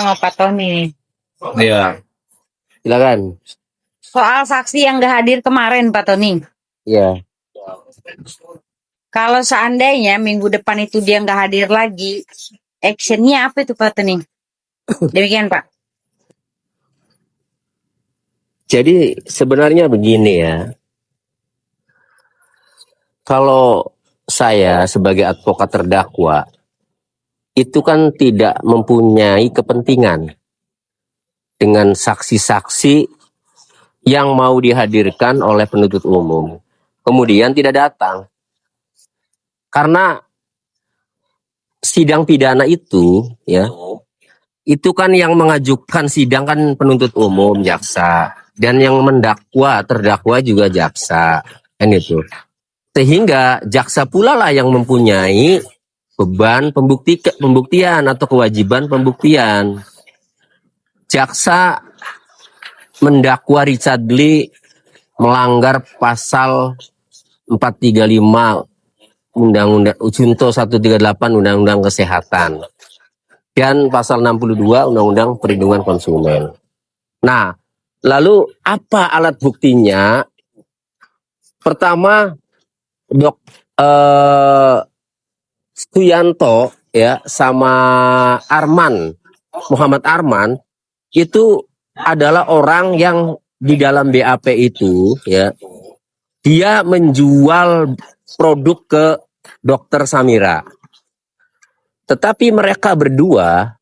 Sama Pak Tony. Iya, silakan. Soal saksi yang nggak hadir kemarin, Pak Tony. Iya. Kalau seandainya minggu depan itu dia nggak hadir lagi, actionnya apa itu Pak Tony? Demikian Pak. Jadi sebenarnya begini ya. Kalau saya sebagai advokat terdakwa itu kan tidak mempunyai kepentingan dengan saksi-saksi yang mau dihadirkan oleh penuntut umum, kemudian tidak datang. Karena sidang pidana itu ya, itu kan yang mengajukan sidang kan penuntut umum, jaksa, dan yang mendakwa terdakwa juga jaksa, kan itu. Sehingga jaksa pula lah yang mempunyai beban pembuktian atau kewajiban pembuktian. Jaksa mendakwa Richard Lee melanggar pasal 435 Undang-Undang Junto 138 Undang-Undang Kesehatan dan pasal 62 Undang-Undang Perlindungan Konsumen. Nah, lalu apa alat buktinya? Pertama, Suyanto ya sama Muhammad Arman itu adalah orang yang di dalam BAP itu ya, dia menjual produk ke Dokter Samira. Tetapi mereka berdua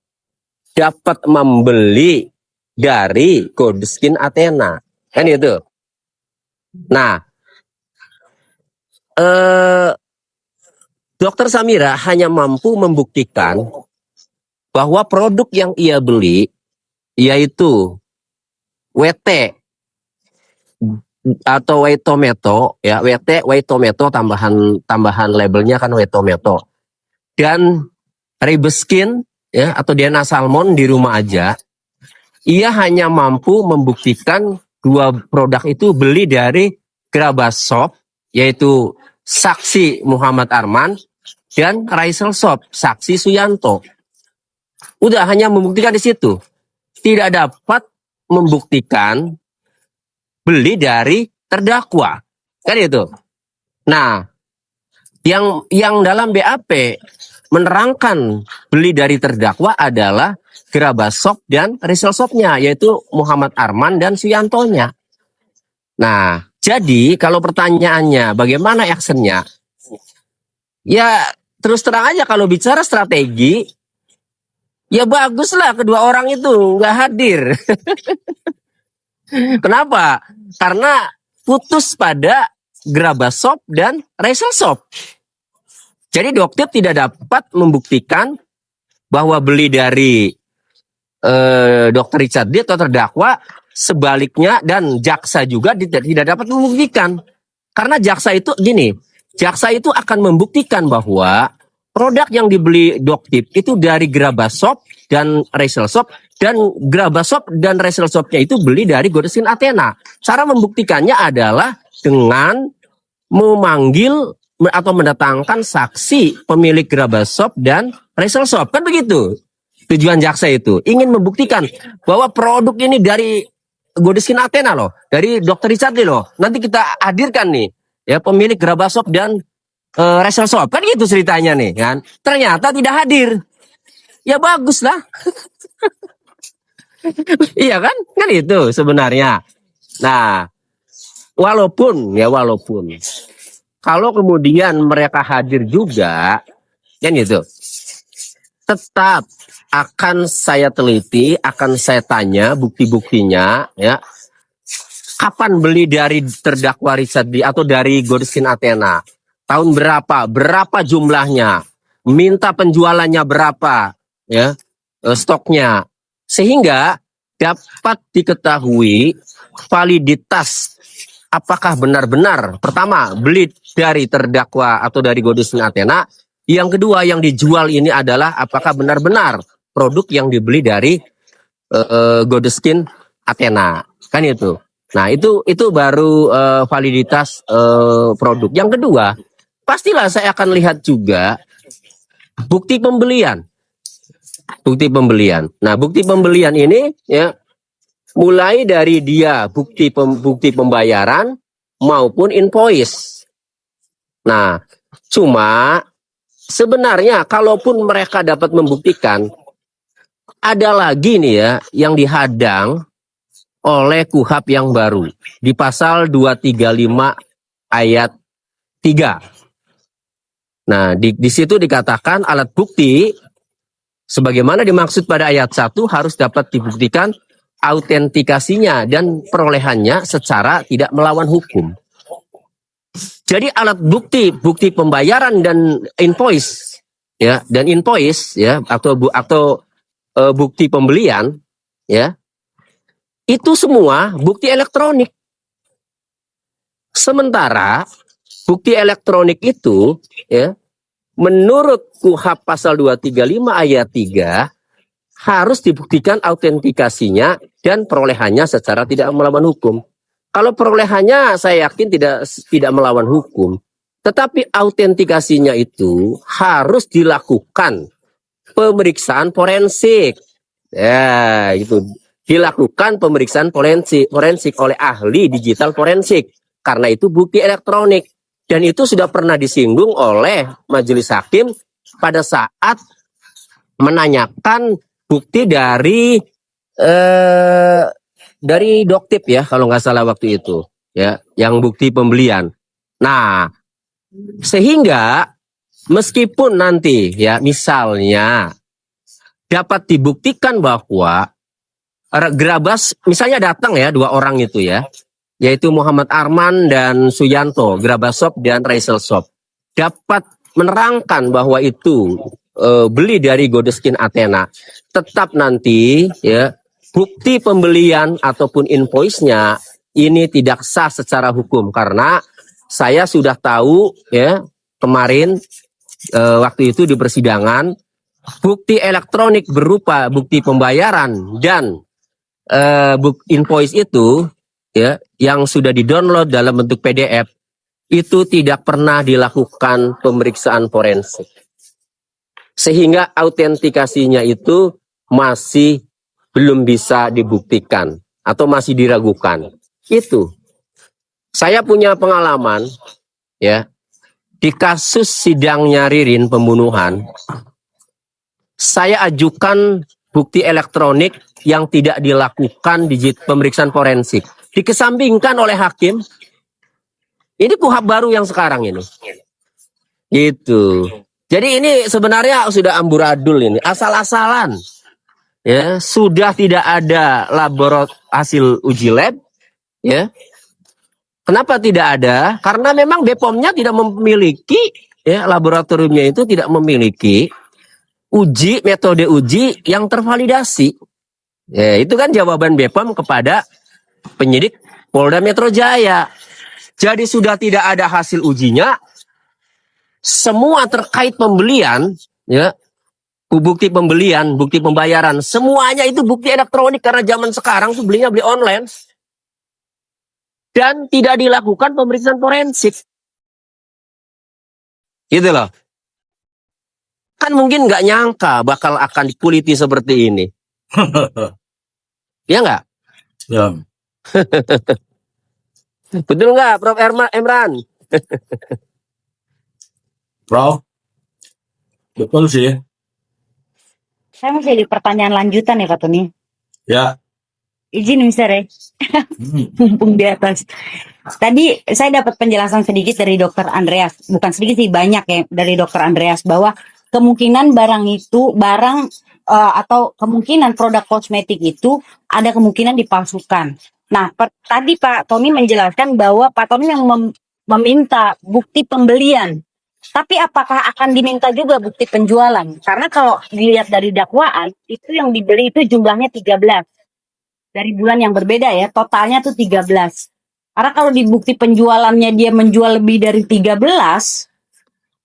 dapat membeli dari Goldeskin Athena, kan itu. Nah, Dokter Samira hanya mampu membuktikan bahwa produk yang ia beli yaitu WT atau Wetometo ya, Wetometo tambahan labelnya kan Wetometo, dan Ribeskin ya atau Diana Salmon di rumah aja, ia hanya mampu membuktikan dua produk itu beli dari Grabashop yaitu saksi Muhammad Arman dan Raisel Shop saksi Suyanto. Udah hanya membuktikan di situ, tidak dapat membuktikan beli dari terdakwa, kan itu. Nah, yang dalam BAP menerangkan beli dari terdakwa adalah Grabashop dan Raisel Shop-nya, yaitu Muhammad Arman dan Suyantonya. Nah, jadi kalau pertanyaannya bagaimana actionnya? Ya terus terang aja kalau bicara strategi, ya baguslah kedua orang itu nggak hadir. Kenapa? Karena putus pada Grabashop dan Raisel Shop. Jadi dokter tidak dapat membuktikan bahwa beli dari Dr. Richard Lee atau terdakwa, sebaliknya, dan jaksa juga tidak dapat membuktikan. Karena jaksa itu gini, jaksa itu akan membuktikan bahwa produk yang dibeli Doktip itu dari Grabashop dan Raisel Shop, dan Grabashop dan Raisel Shop-nya itu beli dari Goldeskin Athena. Cara membuktikannya adalah dengan memanggil atau mendatangkan saksi pemilik Grabashop dan Raisel Shop, kan begitu. Tujuan jaksa itu ingin membuktikan bahwa produk ini dari Goldeskin Athena loh, dari Dr. Richard Lee loh. Nanti kita hadirkan nih ya pemilik Grabashop dan Raisel Shop, kan gitu ceritanya nih kan. Ternyata tidak hadir. Ya bagus lah. Iya kan? Kan itu sebenarnya. Nah, walaupun kalau kemudian mereka hadir juga, kan gitu, tetap akan saya teliti, akan saya tanya bukti-buktinya ya. Kapan beli dari terdakwa Richard Lee atau dari Goldeskin Athena? Tahun berapa? Berapa jumlahnya? Minta penjualannya berapa? Ya, stoknya. Sehingga dapat diketahui validitas apakah benar-benar pertama beli dari terdakwa atau dari Goldeskin Athena. Yang kedua yang dijual ini adalah apakah benar-benar produk yang dibeli dari Goldeskin Athena, kan itu. Nah itu baru validitas produk. Yang kedua, pastilah saya akan lihat juga bukti pembelian. Bukti pembelian. Nah, bukti pembelian ini ya mulai dari dia bukti pembayaran maupun invoice. Nah, cuma sebenarnya kalaupun mereka dapat membuktikan, ada lagi nih ya yang dihadang oleh KUHP yang baru di pasal 235 ayat 3. Nah, di situ dikatakan alat bukti sebagaimana dimaksud pada ayat 1 harus dapat dibuktikan autentikasinya dan perolehannya secara tidak melawan hukum. Jadi alat bukti pembayaran dan invoice ya atau bukti pembelian ya itu semua bukti elektronik. Sementara bukti elektronik itu ya menurut KUHP pasal 235 ayat 3 harus dibuktikan autentikasinya dan perolehannya secara tidak melawan hukum. Kalau perolehannya saya yakin tidak melawan hukum, tetapi autentikasinya itu harus dilakukan pemeriksaan forensik. Ya, itu dilakukan pemeriksaan forensik oleh ahli digital forensik. Karena itu bukti elektronik. Dan itu sudah pernah disinggung oleh majelis hakim pada saat menanyakan bukti dari Doktip ya kalau nggak salah waktu itu ya, yang bukti pembelian. Nah, sehingga meskipun nanti ya misalnya dapat dibuktikan bahwa Grabas misalnya datang ya 2 orang itu ya, yaitu Muhammad Arman dan Suyanto, Grabas Shop dan Raisel Shop, dapat menerangkan bahwa itu beli dari Godeskin Athena, tetap nanti ya bukti pembelian ataupun invoice-nya ini tidak sah secara hukum karena saya sudah tahu ya kemarin waktu itu di persidangan bukti elektronik berupa bukti pembayaran dan invoice itu ya yang sudah di-download dalam bentuk PDF itu tidak pernah dilakukan pemeriksaan forensik. Sehingga autentikasinya itu masih belum bisa dibuktikan atau masih diragukan. Itu. Saya punya pengalaman ya di kasus sidangnya Ririn pembunuhan. Saya ajukan bukti elektronik yang tidak dilakukan pemeriksaan forensik. Dikesampingkan oleh hakim. Ini KUHP baru yang sekarang ini. Gitu. Jadi ini sebenarnya sudah amburadul ini, asal-asalan. Ya, sudah tidak ada hasil uji lab, ya. Kenapa tidak ada? Karena memang BPOM-nya tidak memiliki ya, laboratoriumnya itu tidak memiliki metode uji yang tervalidasi. Ya, itu kan jawaban BPOM kepada penyidik Polda Metro Jaya. Jadi sudah tidak ada hasil ujinya. Semua terkait pembelian, ya, bukti pembelian, bukti pembayaran, semuanya itu bukti elektronik karena zaman sekarang tuh beli online dan tidak dilakukan pemeriksaan forensik, gitu loh. Kan mungkin nggak nyangka bakal akan dikuliti seperti ini, ya nggak? Ya, Betul nggak, Prof. Emran? Prof, betul sih. Saya masih ada pertanyaan lanjutan ya Pak Tony. Ya. Izin Mister ya. Mumpung di atas. Tadi saya dapat penjelasan sedikit dari Dokter Andreas, bukan sedikit sih, banyak ya dari Dokter Andreas, bahwa kemungkinan atau kemungkinan produk kosmetik itu ada kemungkinan dipalsukan. Nah, tadi Pak Tony menjelaskan bahwa Pak Tony yang meminta bukti pembelian. Tapi apakah akan diminta juga bukti penjualan? Karena kalau dilihat dari dakwaan, itu yang dibeli itu jumlahnya 13. Dari bulan yang berbeda ya, totalnya tuh 13. Karena kalau di bukti penjualannya dia menjual lebih dari 13,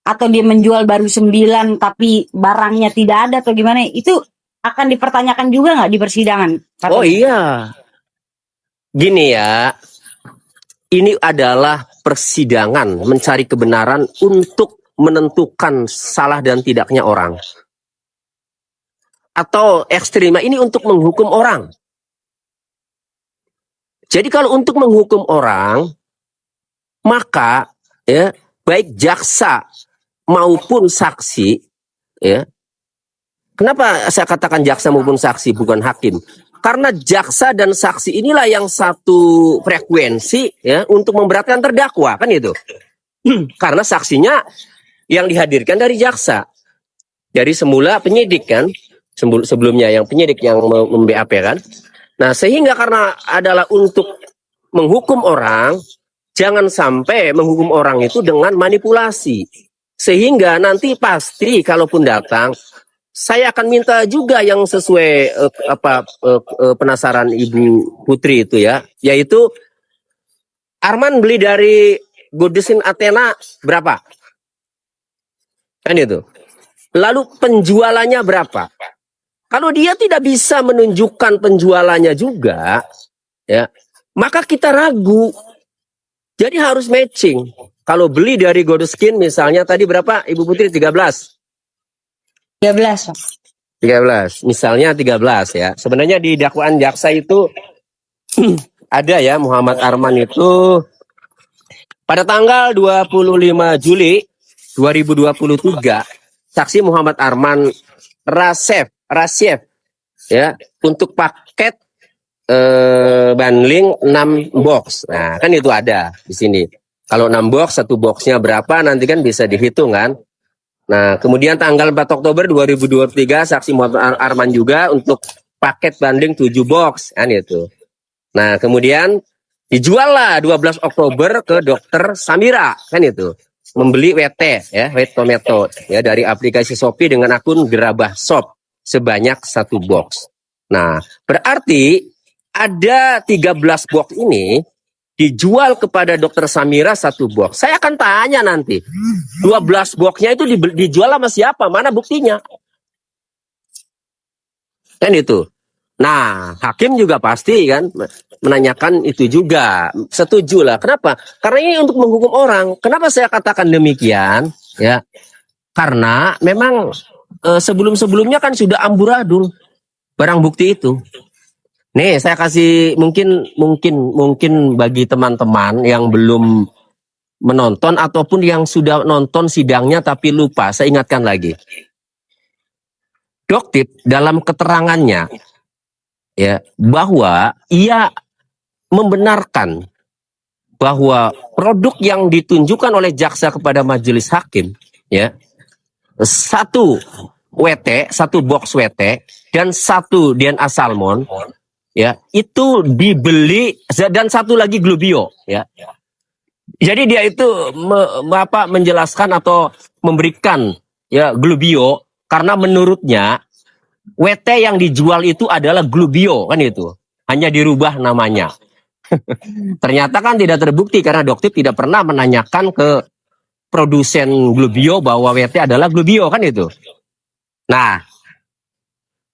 atau dia menjual baru 9 tapi barangnya tidak ada atau gimana, itu akan dipertanyakan juga nggak di persidangan? Oh iya. Gini ya, ini adalah persidangan mencari kebenaran untuk menentukan salah dan tidaknya orang. atau ekstrima ini untuk menghukum orang. Jadi kalau untuk menghukum orang, maka ya baik jaksa maupun saksi, ya. Kenapa saya katakan jaksa maupun saksi bukan hakim? Karena jaksa dan saksi inilah yang satu frekuensi ya untuk memberatkan terdakwa, kan itu. Karena saksinya yang dihadirkan dari jaksa. Dari semula penyidik kan, sebelumnya yang penyidik yang mem-BAP kan. Nah, sehingga karena adalah untuk menghukum orang, jangan sampai menghukum orang itu dengan manipulasi. Sehingga nanti pasti kalaupun datang, saya akan minta juga yang sesuai penasaran Ibu Putri itu ya, yaitu Arman beli dari Godesin Athena berapa? Kan itu. Lalu penjualannya berapa? Kalau dia tidak bisa menunjukkan penjualannya juga, ya, maka kita ragu. Jadi harus matching. Kalau beli dari Godeskin misalnya tadi berapa Ibu Putri? 13. 13, Pak. 13. Misalnya 13 ya. Sebenarnya di dakwaan jaksa itu ada ya Muhammad Arman itu pada tanggal 25 Juli 2023 saksi Muhammad Arman Rasyef ya untuk paket bundling 6 box. Nah, kan itu ada di sini. Kalau 6 box, satu boxnya berapa nanti kan bisa dihitung kan. Nah, kemudian tanggal 4 Oktober 2023 saksi Muhammad Arman juga untuk paket bundling 7 box kan itu. Nah, kemudian dijual lah 12 Oktober ke Dokter Samira kan itu. Membeli WT ya, White Tomato ya dari aplikasi Shopee dengan akun Gerabah Shop sebanyak 1 box. Nah, berarti ada 13 box ini dijual kepada Dokter Samira 1 box. Saya akan tanya nanti, 12 boxnya itu dijual sama siapa? Mana buktinya? Kan itu. Nah, hakim juga pasti kan menanyakan itu juga. Setuju lah. Kenapa? Karena ini untuk menghukum orang. Kenapa saya katakan demikian? Ya, karena memang sebelum-sebelumnya kan sudah amburadul barang bukti itu. Nih, saya kasih mungkin bagi teman-teman yang belum menonton ataupun yang sudah nonton sidangnya tapi lupa, saya ingatkan lagi. Doktip dalam keterangannya ya bahwa ia membenarkan bahwa produk yang ditunjukkan oleh jaksa kepada majelis hakim ya 1 WT, 1 box WT dan 1 DNA salmon ya itu dibeli dan 1 lagi glubio ya. Jadi dia itu menjelaskan atau memberikan ya glubio karena menurutnya WT yang dijual itu adalah glubio kan itu. Hanya dirubah namanya. Ternyata kan tidak terbukti karena Doktip tidak pernah menanyakan ke produsen glubio bahwa WT adalah glubio kan itu. Nah,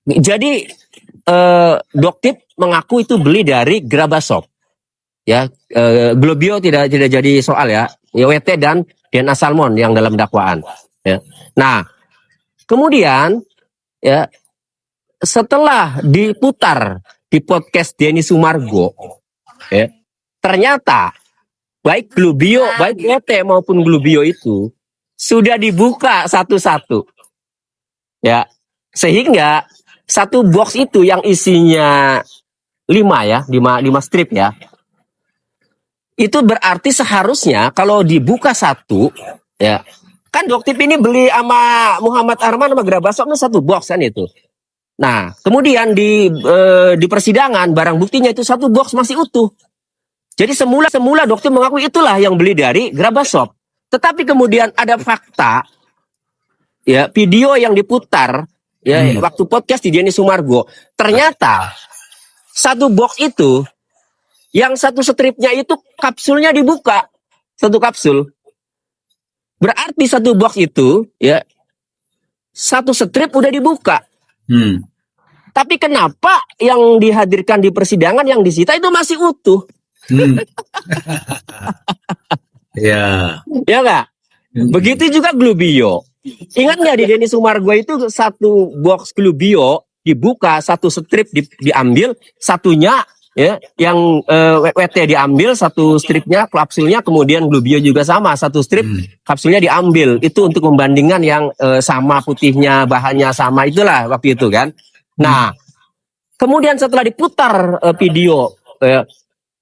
jadi Doktip mengaku itu beli dari Grabashop. Ya, glubio tidak jadi soal ya. WT dan DNA salmon yang dalam dakwaan. Ya. Nah, kemudian ya setelah diputar di podcast Denny Sumargo, ya, ternyata baik glubio, baik WT maupun glubio itu sudah dibuka satu-satu, ya, sehingga 1 box itu yang isinya 5 strip ya, itu berarti seharusnya kalau dibuka 1, ya, kan Doktip ini beli sama Muhammad Arman sama Grabashop 1 box kan itu. Nah, kemudian di persidangan barang buktinya itu 1 box masih utuh. Jadi semula Doktip mengaku itulah yang beli dari Grabashop. Tetapi kemudian ada fakta ya video yang diputar ya waktu podcast di Denny Sumargo. Ternyata 1 box itu yang 1 stripnya itu kapsulnya dibuka. 1 kapsul. Berarti 1 box itu ya 1 strip udah dibuka. Tapi kenapa yang dihadirkan di persidangan yang disita itu masih utuh? Ya. Ya nggak? Begitu juga glubio. Ingat nggak di Denny Sumargo itu 1 box glubio dibuka, satu strip diambil, satunya ya yang WT diambil, satu stripnya kapsulnya, kemudian Globio juga sama, satu strip kapsulnya diambil. Itu untuk membandingkan yang sama putihnya, bahannya sama, itulah waktu itu kan. Nah, kemudian setelah diputar video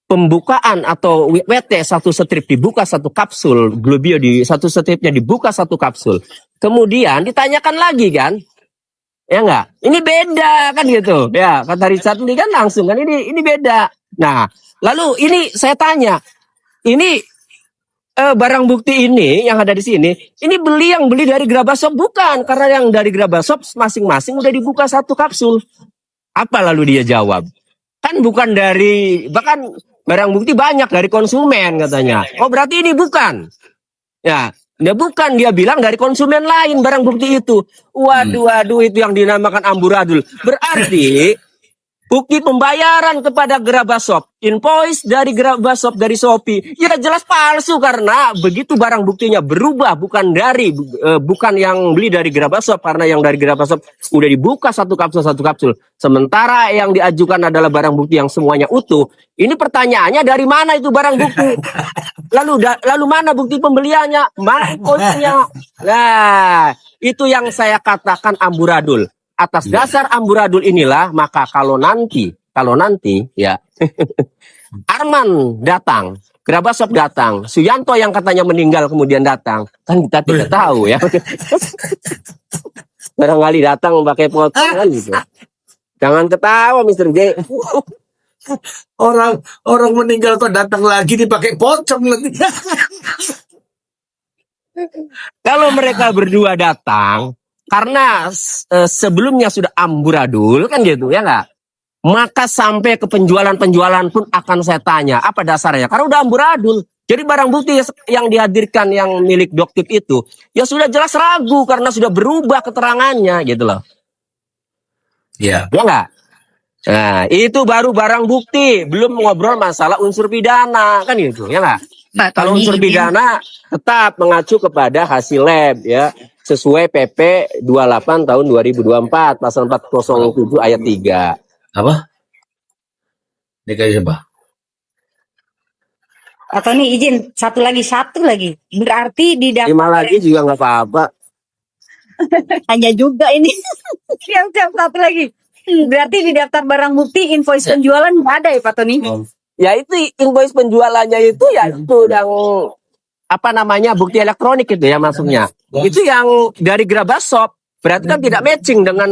pembukaan atau WT satu strip dibuka satu kapsul, Globio di satu stripnya dibuka satu kapsul. Kemudian ditanyakan lagi kan, ya enggak? Ini beda kan gitu. Ya, kata Richard ini kan langsung kan ini beda. Nah, lalu ini saya tanya, ini barang bukti ini yang ada di sini, ini yang beli dari Grabashop bukan? Karena yang dari Grabashop masing-masing udah dibuka satu kapsul. Apa lalu dia jawab? Kan bukan dari, bahkan barang bukti banyak dari konsumen katanya. Oh berarti ini bukan. Ya, dia bukan, dia bilang dari konsumen lain barang bukti itu. Waduh, itu yang dinamakan amburadul. Berarti bukti pembayaran kepada Grabashop, invoice dari Grabashop dari Shopee, ya jelas palsu karena begitu barang buktinya berubah, bukan yang beli dari Grabashop, karena yang dari Grabashop udah dibuka satu kapsul. Sementara yang diajukan adalah barang bukti yang semuanya utuh. Ini pertanyaannya, dari mana itu barang bukti? Lalu mana bukti pembeliannya? Mana invoice-nya? Nah, itu yang saya katakan amburadul. Atas dasar amburadul inilah, maka kalau nanti ya Arman datang, Grabashop datang, Suyanto yang katanya meninggal kemudian datang, kan kita tidak tahu ya. Barangkali datang pakai potongan gitu. Jangan ketawa Mr. J. Orang meninggal kok datang lagi dipakai pocong nanti. Kalau mereka berdua datang karena sebelumnya sudah amburadul kan gitu ya nggak, maka sampai ke penjualan pun akan saya tanya apa dasarnya, karena udah amburadul. Jadi barang bukti yang dihadirkan yang milik Doktip itu ya sudah jelas ragu karena sudah berubah keterangannya gitu loh. Ya. Ya nggak? Nah itu baru barang bukti, belum ngobrol masalah unsur pidana kan gitu ya nggak? Pak Kalau Tony, unsur ini pidana tetap mengacu kepada hasil lab ya, sesuai PP 28 tahun 2024 pasal 407 ayat 3. Apa? DKI siapa? Pak Tony izin satu lagi. Berarti di 5 lagi juga nggak apa-apa. hanya juga ini. Siap satu lagi. Berarti di daftar barang bukti invoice penjualan nggak ada ya Pak Tony? Ya itu invoice penjualannya itu ya itu yang apa namanya bukti elektronik itu ya masuknya. Itu yang dari Grabashop. Berarti kan tidak matching dengan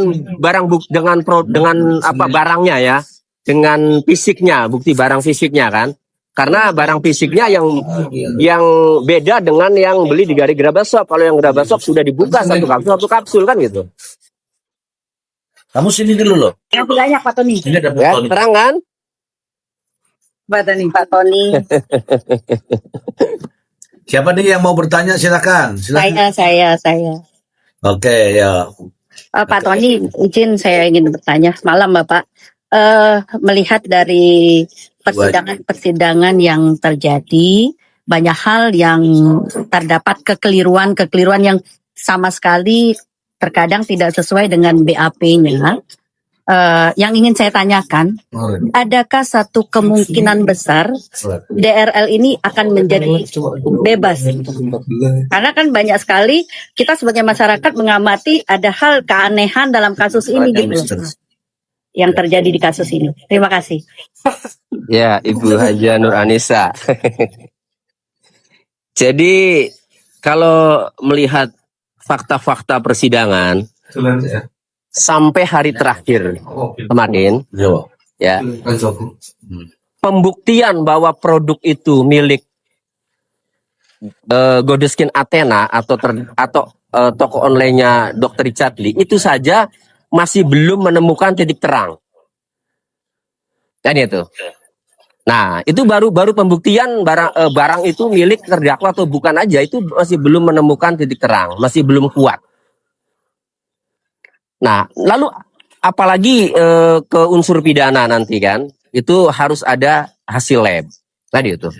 dengan barangnya ya. Dengan fisiknya, bukti barang fisiknya kan. Karena barang fisiknya yang beda dengan yang beli dari Grabashop. Kalau yang Grabashop sudah dibuka satu kapsul kan gitu. Kamu sini dulu loh. Yang banyak Pak Tony. Ini ada Ya, Tony. terang kan? Pak Tony. Siapa nih yang mau bertanya? Silakan. Saya. Oke, ya. Pak Tony, izin saya ingin bertanya. Malam Bapak. Melihat dari persidangan yang terjadi, banyak hal yang terdapat kekeliruan yang sama sekali terkadang tidak sesuai dengan BAP-nya. Yang ingin saya tanyakan, adakah satu kemungkinan besar DRL ini akan menjadi bebas? Karena kan banyak sekali kita sebagai masyarakat mengamati ada hal keanehan dalam kasus ini gitu, yang terjadi di kasus ini. Terima kasih. Ya, Ibu Haja Nur Anissa. Jadi kalau melihat fakta-fakta persidangan sampai hari terakhir kemarin, ya, pembuktian bahwa produk itu milik Godeskin Athena atau toko online-nya Dr. Richard Lee itu saja masih belum menemukan titik terang. Kan itu. Nah, itu baru pembuktian barang itu milik terdakwa atau bukan aja, itu masih belum menemukan titik terang, masih belum kuat. Nah, lalu apalagi ke unsur pidana nanti kan, itu harus ada hasil lab. Tadi itu.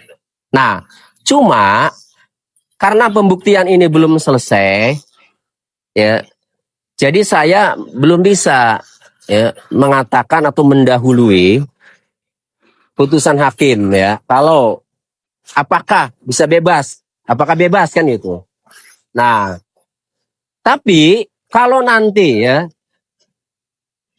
Nah, cuma karena pembuktian ini belum selesai, ya, jadi saya belum bisa ya mengatakan atau mendahului putusan hakim ya. Kalau apakah bisa bebas? Apakah bebas kan itu? Nah, tapi kalau nanti ya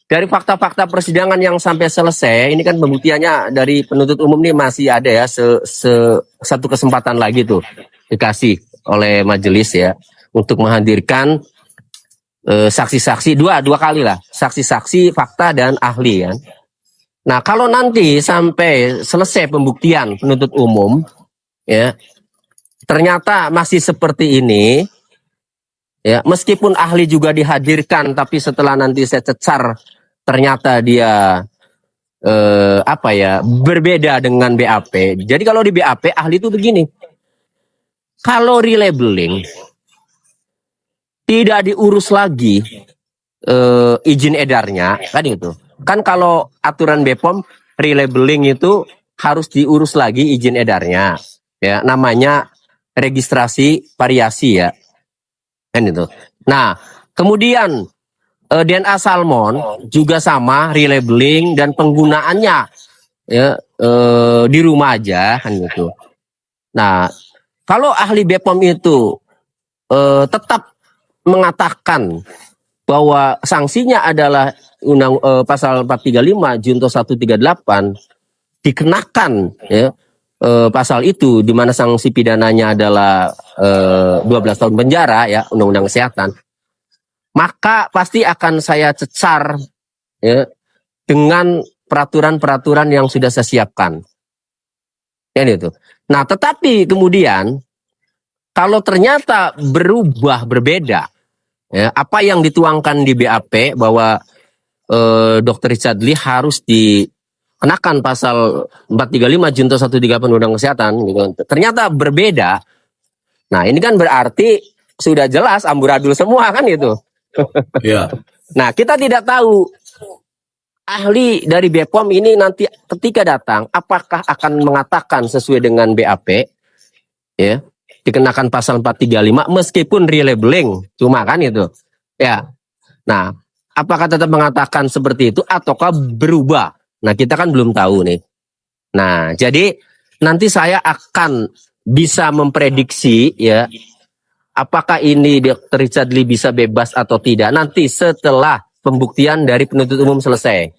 dari fakta-fakta persidangan yang sampai selesai, ini kan pembuktiannya dari penuntut umum ini masih ada ya satu kesempatan lagi tuh dikasih oleh majelis ya untuk menghadirkan saksi-saksi dua kali lah, saksi-saksi, fakta dan ahli ya. Nah, kalau nanti sampai selesai pembuktian penuntut umum ya ternyata masih seperti ini ya, meskipun ahli juga dihadirkan tapi setelah nanti saya cecar ternyata dia berbeda dengan BAP. Jadi kalau di BAP ahli itu begini. Kalau relabeling tidak diurus lagi izin edarnya kan itu. Kan kalau aturan BPOM relabeling itu harus diurus lagi izin edarnya. Ya, namanya registrasi variasi ya. Kan itu. Nah, kemudian DNA salmon juga sama relabeling dan penggunaannya ya di rumah aja kan gitu. Nah, kalau ahli BPOM itu tetap mengatakan bahwa sanksinya adalah pasal 435 Junto 138 dikenakan ya pasal itu di mana sanksi pidananya adalah 12 tahun penjara ya Undang-Undang Kesehatan. Maka pasti akan saya cecar ya, dengan peraturan-peraturan yang sudah saya siapkan. Ya itu. Nah, tetapi kemudian kalau ternyata berubah berbeda, ya, apa yang dituangkan di BAP bahwa Dr. Richard Lee harus dikenakan pasal 435 Junto 138 Undang-Undang Kesehatan, gitu. Ternyata berbeda. Nah, ini kan berarti sudah jelas amburadul semua kan itu. Ya. Nah, kita tidak tahu ahli dari BPOM ini nanti ketika datang apakah akan mengatakan sesuai dengan BAP ya, dikenakan pasal 435 meskipun relabeling cuma kan itu. Ya. Nah, apakah tetap mengatakan seperti itu ataukah berubah? Nah, kita kan belum tahu nih. Nah, jadi nanti saya akan bisa memprediksi ya apakah ini Dr. Richard Lee bisa bebas atau tidak nanti setelah pembuktian dari penuntut umum selesai.